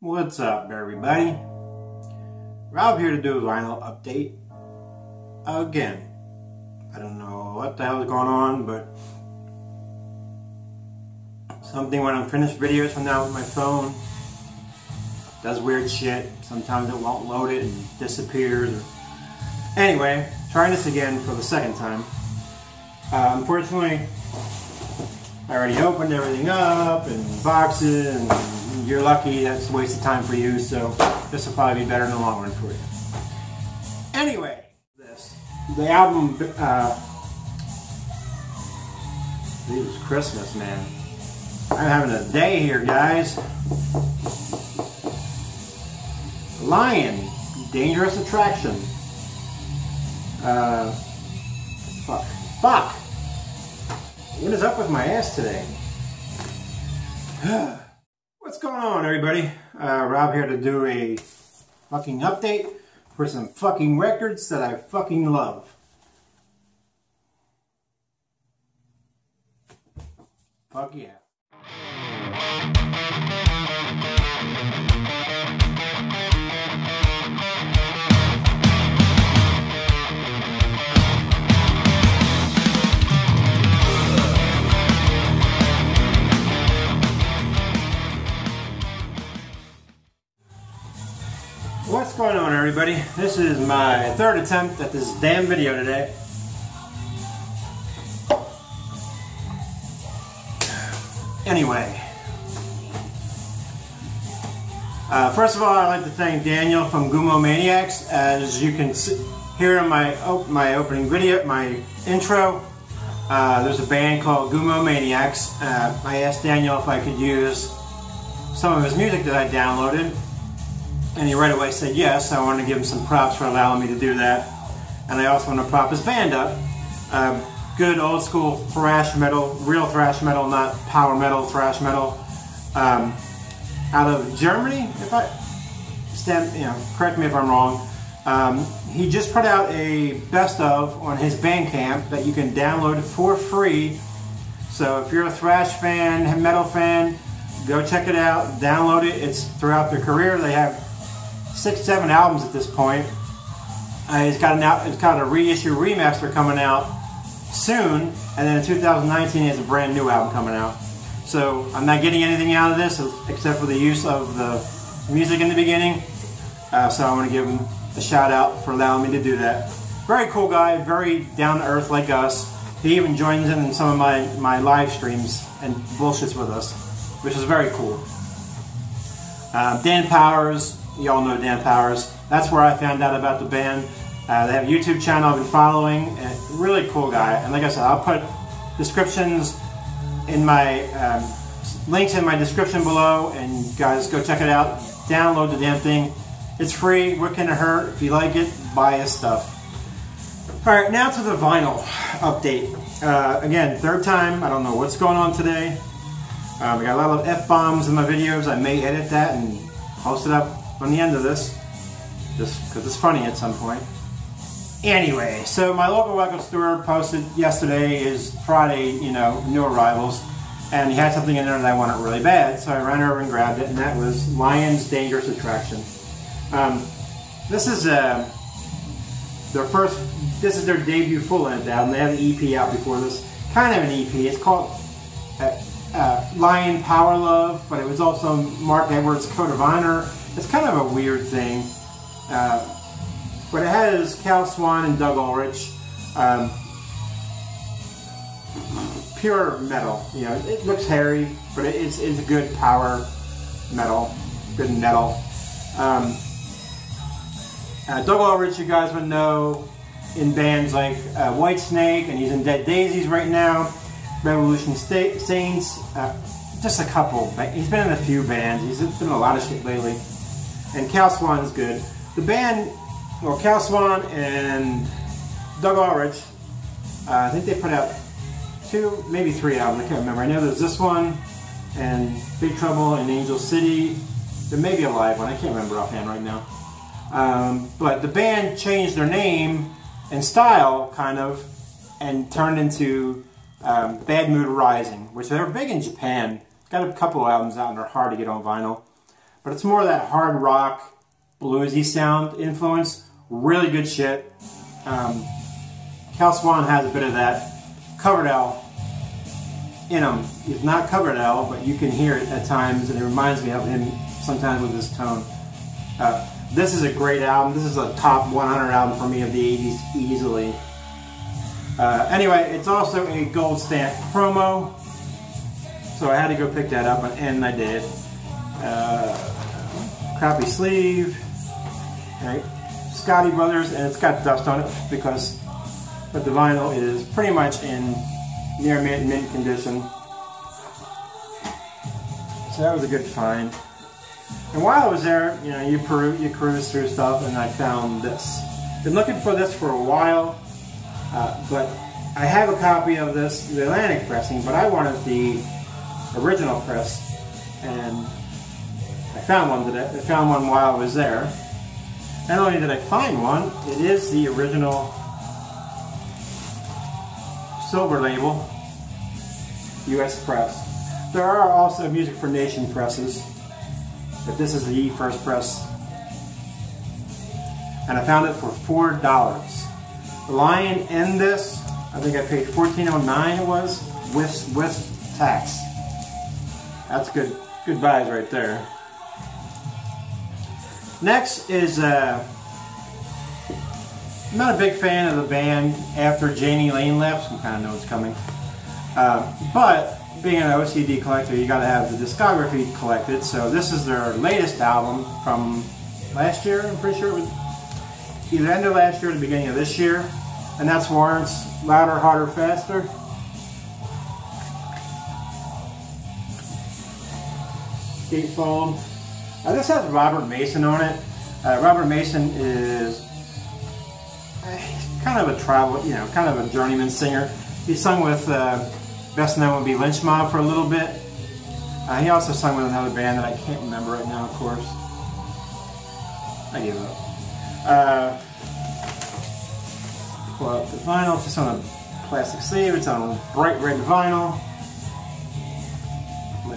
What's up, everybody? Rob here to do a vinyl update again. I don't know what the hell is going on, but something when I'm finished videos from now with my phone does weird shit. Sometimes it won't load it and disappears. Anyway, trying this again for the second time. Unfortunately, I already opened everything up and boxes, and you're lucky. That's a waste of time for you, so this will probably be better in the long run for you. Anyway, the album, this is Christmas, man. I'm having a day here, guys. Lion, Dangerous Attraction. Fuck. What is up with my ass today? What's going on, everybody? Rob here to do a fucking update for some fucking records that I fucking love. Fuck yeah. What's going on, everybody? This is my third attempt at this damn video today. Anyway, first of all, I'd like to thank Daniel from GumoManiacs. As you can see here in my opening video, my intro, there's a band called GumoManiacs. I asked Daniel if I could use some of his music that I downloaded, and he right away said yes. I wanted to give him some props for allowing me to do that. And I also want to prop his band up. Good old school thrash metal, real thrash metal, not power metal, thrash metal. Out of Germany, if I correct me if I'm wrong. He just put out a best of on his Bandcamp that you can download for free. So if you're a thrash fan, metal fan, go check it out, download it. It's throughout their career. They have 6-7 albums at this point. It's got a reissue remaster coming out soon, and then in 2019 he has a brand new album coming out. So I'm not getting anything out of this except for the use of the music in the beginning. So I want to give him a shout out for allowing me to do that. Very cool guy, very down to earth like us. He even joins in some of my live streams and bullshits with us, which is very cool. Dan Powers. You all know Dan Powers. That's where I found out about the band. They have a YouTube channel I've been following. And really cool guy. And like I said, I'll put descriptions in my links in my description below, and you guys go check it out. Download the damn thing. It's free. What can it hurt? If you like it, buy his stuff. All right, now to the vinyl update. Again, third time. I don't know what's going on today. We got a lot of F-bombs in my videos. I may edit that and post it up on the end of this, just because it's funny at some point. Anyway, so my local record store posted yesterday is Friday, new arrivals, and he had something in there that I wanted really bad, so I ran over and grabbed it, and that was Lion's Dangerous Attraction. This is their debut full-length album. They had an EP out before this, kind of an EP. It's called Lion Power Love, but it was also Mark Edwards' Code of Honor. It's kind of a weird thing, but it has Cal Swan and Doug Ulrich. Pure metal, it looks hairy, but it's good power metal, good metal. Doug Ulrich, you guys would know in bands like Whitesnake, and he's in Dead Daisies right now, Revolution Saints, just a couple. He's been in a few bands. He's been in a lot of shit lately. And Cal Swan is good. The band, well, Cal Swan and Doug Ulrich, I think they put out 2, maybe 3 albums. I can't remember. I know there's this one and Big Trouble in Angel City. There may be a live one. I can't remember offhand right now. But the band changed their name and style, kind of, and turned into Bad Mood Rising, which they were big in Japan. Got a couple of albums out and they're hard to get on vinyl. but it's more of that hard rock, bluesy sound influence. Really good shit. Cal Swan has a bit of that. Coverdale in him. He's not Coverdale, but you can hear it at times, and it reminds me of him sometimes with his tone. This is a great album. This is a top 100 album for me of the 80s easily. Anyway, it's also a gold stamp promo, so I had to go pick that up, and I did. Crappy sleeve, right? Scotty Brothers, and it's got dust on it but the vinyl is pretty much in near mint condition. So that was a good find. And while I was there, you know, you cruise through stuff, and I found this. Been looking for this for a while, but I have a copy of this, the Atlantic pressing, but I wanted the original press, and I found one today. I found one while I was there. Not only did I find one, it is the original silver label, U.S. press. There are also Music for Nation presses, but this is the first press, and I found it for $4. The Lion in this, I think I paid $14.09 it was, with tax. That's good buys right there. Next is, I'm not a big fan of the band after Janie Lane left. You kind of know it's coming. But being an OCD collector, you got to have the discography collected. So this is their latest album from last year. I'm pretty sure it was either end of last year or the beginning of this year. And that's Warrant's Louder, Harder, Faster. Gatefold. This has Robert Mason on it. Robert Mason is kind of a kind of a journeyman singer. He sung with, best known would be Lynch Mob for a little bit. He also sung with another band that I can't remember right now, of course. I give up. Pull out the vinyl. It's just on a plastic sleeve. It's on bright red vinyl.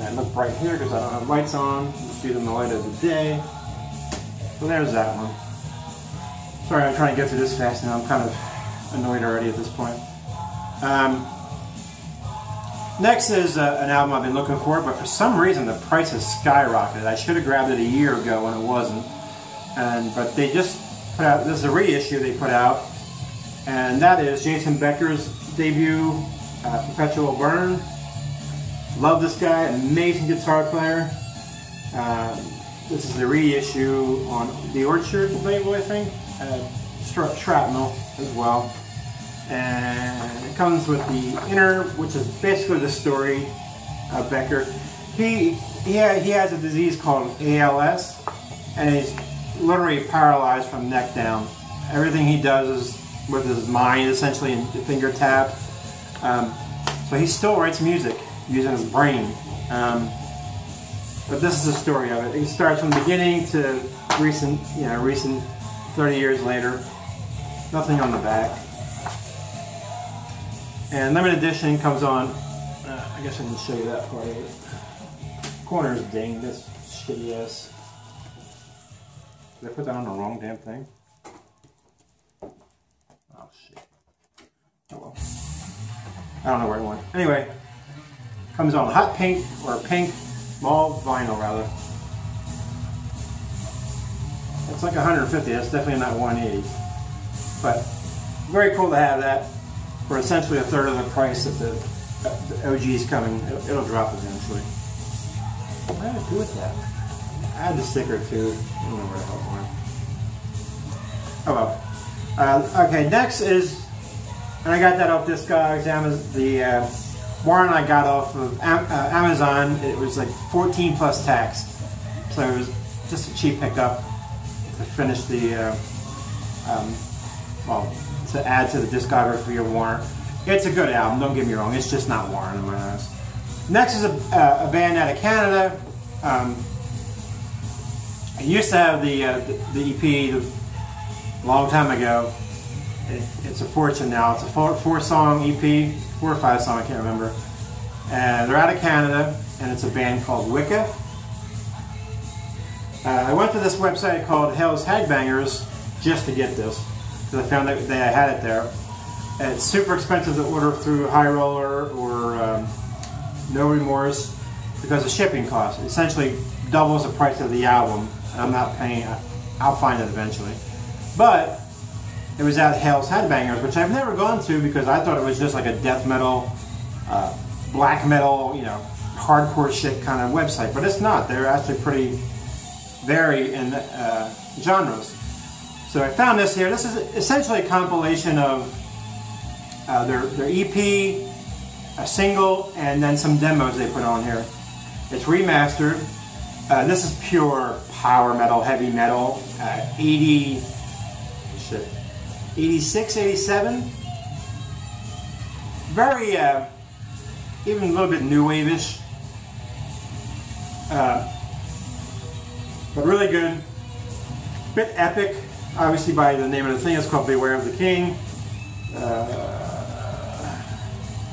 I look bright here because I don't have lights on. You see them in the light of the day. So there's that one. Sorry, I'm trying to get through this fast now. I'm kind of annoyed already at this point. Next is an album I've been looking for, but for some reason the price has skyrocketed. I should have grabbed it a year ago when it wasn't. But they just put out, this is a reissue they put out, and that is Jason Becker's debut, Perpetual Burn. Love this guy, amazing guitar player. This is the reissue on the Orchard label, I think. Shrapnel as well. And it comes with the inner, which is basically the story of Becker. He has a disease called ALS, and he's literally paralyzed from neck down. Everything he does is with his mind, essentially, and the finger tap. So he still writes music using his brain. But this is the story of it. It starts from the beginning to recent 30 years later. Nothing on the back. And limited edition comes on, I guess I can show you that part of it. Corner's dinged, this shitty ass. Did I put that on the wrong damn thing? Oh shit. Oh well. I don't know where I went. Anyway, comes on hot pink, or pink mauve vinyl rather. It's like 150, that's definitely not 180. But very cool to have that for essentially a third of the price that the OG is coming. It'll drop eventually. What did I do with that? I had the sticker too. I don't know where the hell it went. Oh well. Okay, next is, and I got that off Discogs, the Warren I got off of Amazon. It was like 14 plus tax. So it was just a cheap pickup to finish the, to add to the discography of Warren. It's a good album, don't get me wrong, it's just not Warren in my eyes. Next is a band out of Canada. I used to have the EP a long time ago. It's a fortune now. It's a four-song EP, 4 or 5 songs, I can't remember. And they're out of Canada, and it's a band called Wicca. I went to this website called Hell's Headbangers just to get this, because I found that they had it there. And it's super expensive to order through High Roller or No Remorse because of shipping costs. It essentially doubles the price of the album, and I'm not paying. I'll find it eventually. But it was at Hell's Headbangers, which I've never gone to because I thought it was just like a death metal, black metal, you know, hardcore shit kind of website. But it's not. They're actually pretty varied in genres. So I found this here. This is essentially a compilation of their EP, a single, and then some demos they put on here. It's remastered. This is pure power metal, heavy metal. 86, 87. Very, even a little bit new wave-ish. But really good. Bit epic. Obviously by the name of the thing, it's called Beware of the King. I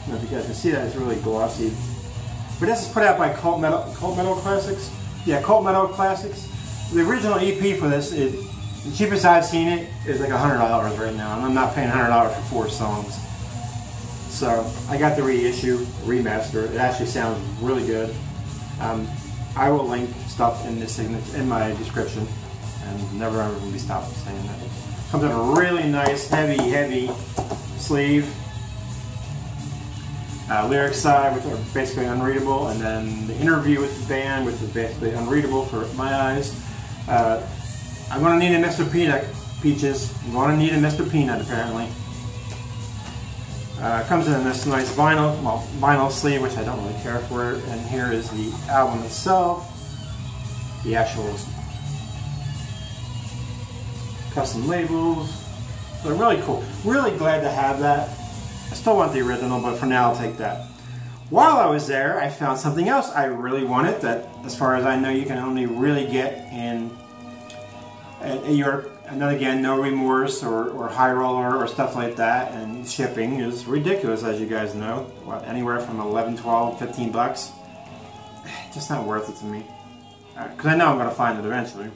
don't know if you guys can see that, it's really glossy. But this is put out by Cult Metal Classics. Yeah, Cult Metal Classics. The original EP for this, the cheapest I've seen it is like $100 right now, and I'm not paying $100 for 4 songs. So I got the reissue, remaster. It actually sounds really good. I will link stuff in this in my description, and never ever will be stopped saying that. Comes in a really nice, heavy sleeve. Lyrics side, which are basically unreadable, and then the interview with the band, which is basically unreadable for my eyes. I'm going to need a Mr. Peaches. I'm going to need a Mr. Peanut, apparently. Comes in this nice vinyl sleeve, which I don't really care for. And here is the album itself. The actual custom labels. They're really cool. Really glad to have that. I still want the original, but for now I'll take that. While I was there, I found something else I really wanted that, as far as I know, you can only really get in Europe. And then again, No Remorse or High Roller or stuff like that, and shipping is ridiculous, as you guys know. What, anywhere from 11, 12, 15 bucks. It's just not worth it to me. Because I know I'm going to find it eventually.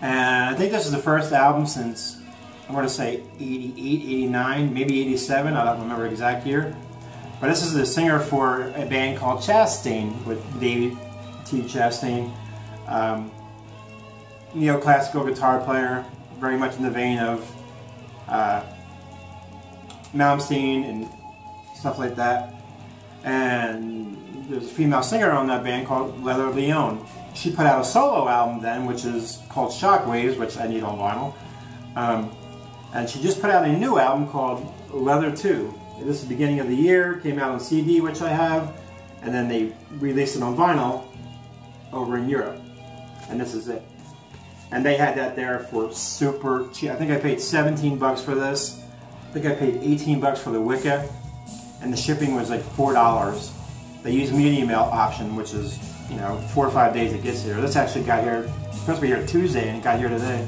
And I think this is the first album since, I want to say 88, 89, maybe 87, I don't remember the exact year. But this is the singer for a band called Chastain, with David T. Chastain. Neoclassical guitar player, very much in the vein of Malmsteen and stuff like that. And there's a female singer on that band called Leather Leone. She put out a solo album then, which is called Shockwaves, which I need on vinyl. And she just put out a new album called Leather 2. This is the beginning of the year, came out on CD, which I have, and then they released it on vinyl over in Europe. And this is it. And they had that there for super cheap. I think I paid 17 bucks for this. I think I paid 18 bucks for the Wicca. And the shipping was like $4. They use medium mail option, which is, 4 or 5 days it gets here. This actually got here, supposed to be here Tuesday, and it got here today.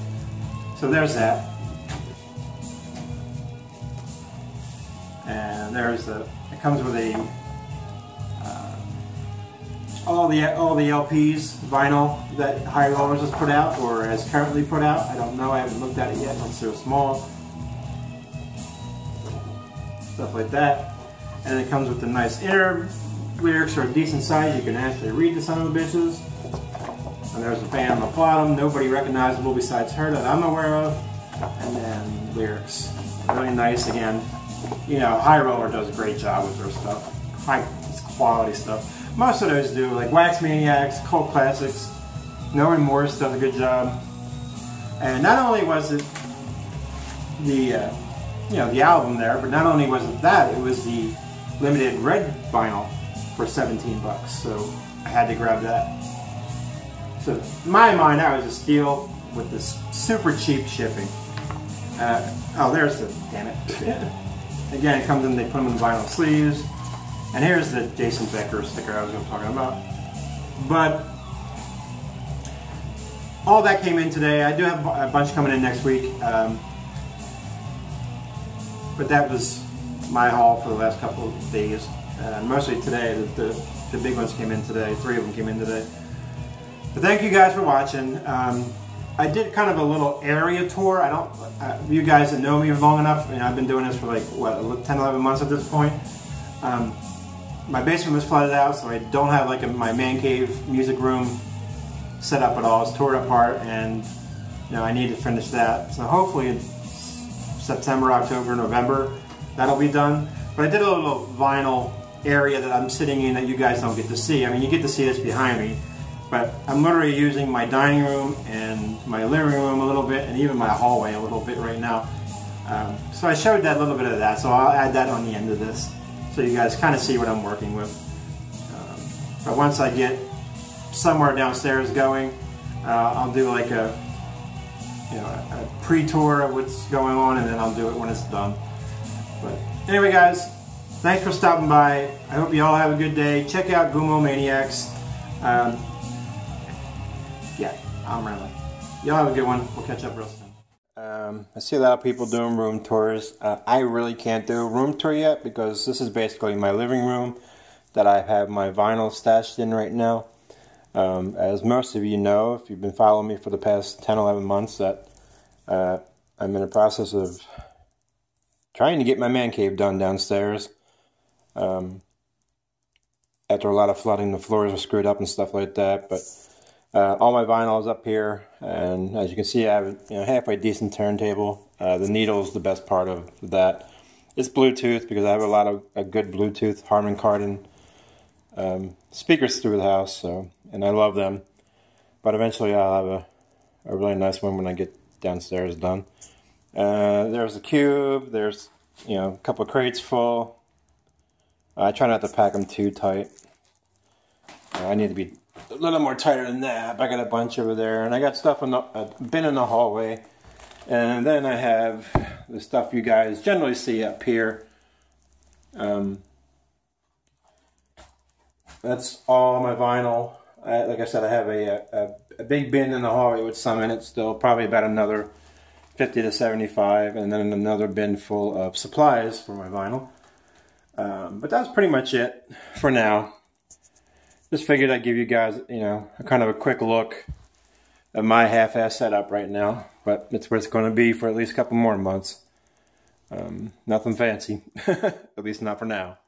So there's that. And there's it comes with a all the LPs, vinyl that High Rollers has put out or has currently put out. I don't know. I haven't looked at it yet. It's so small. Stuff like that. And it comes with the nice inner lyrics, are a decent size. You can actually read the son of the bitches. And there's a band on the bottom. Nobody recognizable besides her that I'm aware of. And then lyrics. Really nice again. High Roller does a great job with their stuff. High quality stuff. Most of those do, like Wax Maniacs, Cult Classics, No Remorse does a good job. And not only was it the album there, but not only was it that, it was the limited red vinyl for 17 bucks. So I had to grab that. So in my mind, that was a steal with this super cheap shipping. Oh, there's the, damn it. Again, it comes in, they put them in vinyl sleeves. And here's the Jason Becker sticker I was talking about. But all that came in today. I do have a bunch coming in next week. But that was my haul for the last couple of days. Mostly today. The big ones came in today. 3 of them came in today. But thank you guys for watching. I did kind of a little area tour. I don't, you guys that know me long enough, I've been doing this for like, what, 10, 11 months at this point. My basement was flooded out, so I don't have like my man cave music room set up at all. It's torn apart, and I need to finish that. So hopefully in September, October, November, that'll be done. But I did a little vinyl area that I'm sitting in that you guys don't get to see. I mean, you get to see this behind me, but I'm literally using my dining room and my living room a little bit, and even my hallway a little bit right now. So I showed that, a little bit of that, so I'll add that on the end of this, so you guys kind of see what I'm working with. But once I get somewhere downstairs going, I'll do like a pre-tour of what's going on, and then I'll do it when it's done. But anyway, guys, thanks for stopping by. I hope you all have a good day. Check out GumoManiacs. Yeah, I'm rambling. Y'all have a good one. We'll catch up real soon. I see a lot of people doing room tours. I really can't do a room tour yet because this is basically my living room that I have my vinyl stashed in right now. As most of you know, if you've been following me for the past 10, 11 months, that I'm in the process of trying to get my man cave done downstairs. After a lot of flooding, the floors are screwed up and stuff like that. But all my vinyl is up here, and as you can see, I have a halfway decent turntable. The needle is the best part of that. It's Bluetooth because I have a lot of good Bluetooth Harman Kardon speakers through the house, and I love them. But eventually I'll have a really nice one when I get downstairs done. There's a cube, there's a couple of crates full. I try not to pack them too tight. I need to be a little more tighter than that. I got a bunch over there, and I got stuff in the bin in the hallway. And then I have the stuff you guys generally see up here. That's all my vinyl. Like I said, I have a big bin in the hallway with some in it still, probably about another 50 to 75, and then another bin full of supplies for my vinyl. But that's pretty much it for now. Just figured I'd give you guys, a kind of a quick look of my half-ass setup right now, but it's where it's going to be for at least a couple more months. Nothing fancy, at least not for now.